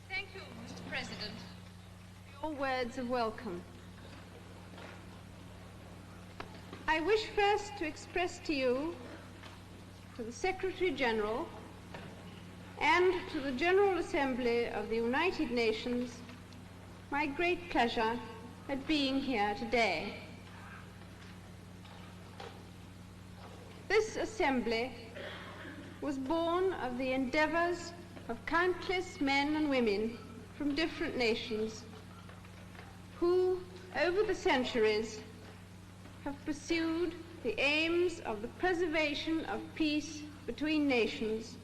Thank you, Mr. President, for your words of welcome. I wish first to express to you, to the Secretary General, and to the General Assembly of the United Nations, my great pleasure at being here today. This assembly was born of the endeavors of countless men and women from different nations who, over the centuries, have pursued the aims of the preservation of peace between nations,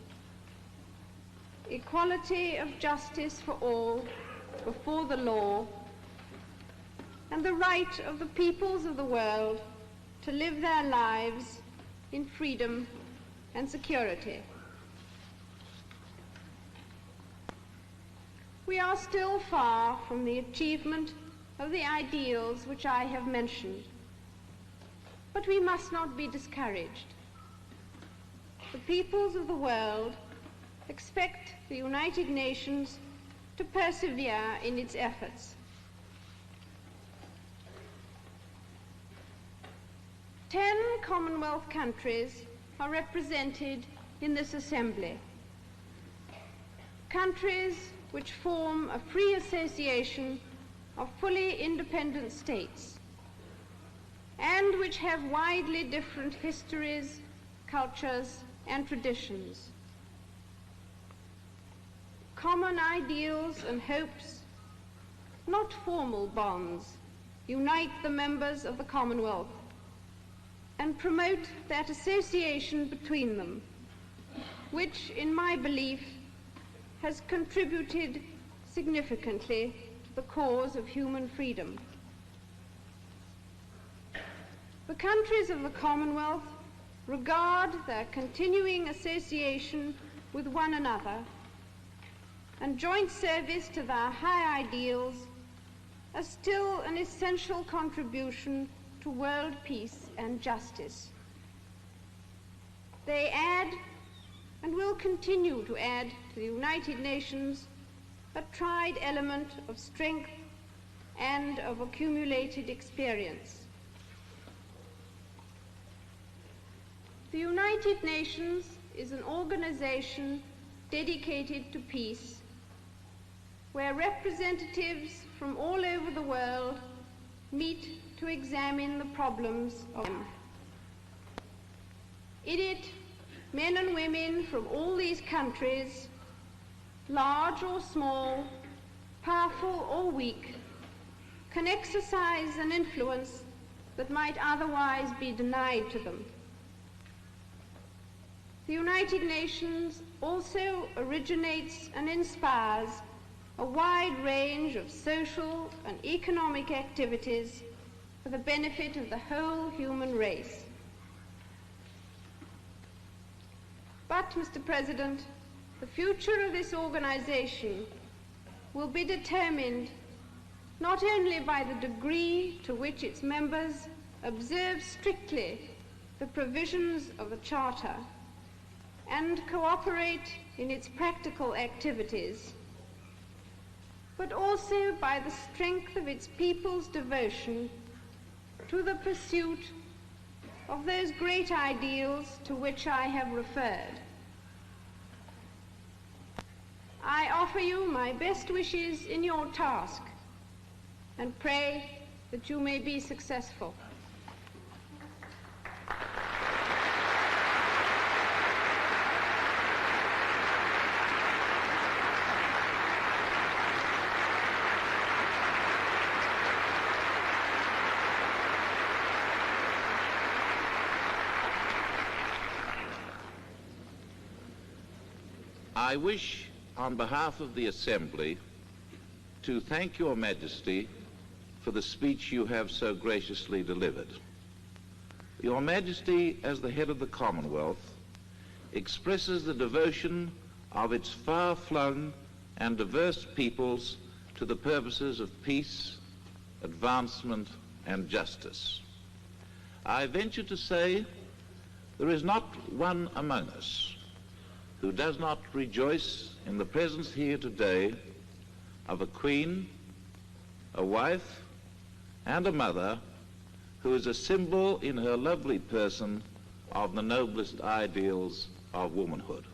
equality of justice for all before the law, and the right of the peoples of the world to live their lives in freedom and security. We are still far from the achievement of the ideals which I have mentioned, but we must not be discouraged. The peoples of the world expect the United Nations to persevere in its efforts. 10 Commonwealth countries are represented in this assembly. Countries which form a free association of fully independent states and which have widely different histories, cultures, and traditions. Common ideals and hopes, not formal bonds, unite the members of the Commonwealth and promote that association between them, which, in my belief, has contributed significantly to the cause of human freedom. The countries of the Commonwealth regard their continuing association with one another and joint service to their high ideals as still an essential contribution to world peace and justice. They add and will continue to add to the United Nations a tried element of strength and of accumulated experience. The United Nations is an organization dedicated to peace, where representatives from all over the world meet to examine the problems of them. In it, men and women from all these countries, large or small, powerful or weak, can exercise an influence that might otherwise be denied to them. The United Nations also originates and inspires a wide range of social and economic activities for the benefit of the whole human race. But, Mr. President, the future of this organization will be determined not only by the degree to which its members observe strictly the provisions of the Charter and cooperate in its practical activities, but also by the strength of its people's devotion to the pursuit of those great ideals to which I have referred. I offer you my best wishes in your task and pray that you may be successful. I wish, on behalf of the Assembly, to thank Your Majesty for the speech you have so graciously delivered. Your Majesty, as the head of the Commonwealth, expresses the devotion of its far-flung and diverse peoples to the purposes of peace, advancement, and justice. I venture to say there is not one among us who does not rejoice in the presence here today of a queen, a wife, and a mother who is a symbol in her lovely person of the noblest ideals of womanhood.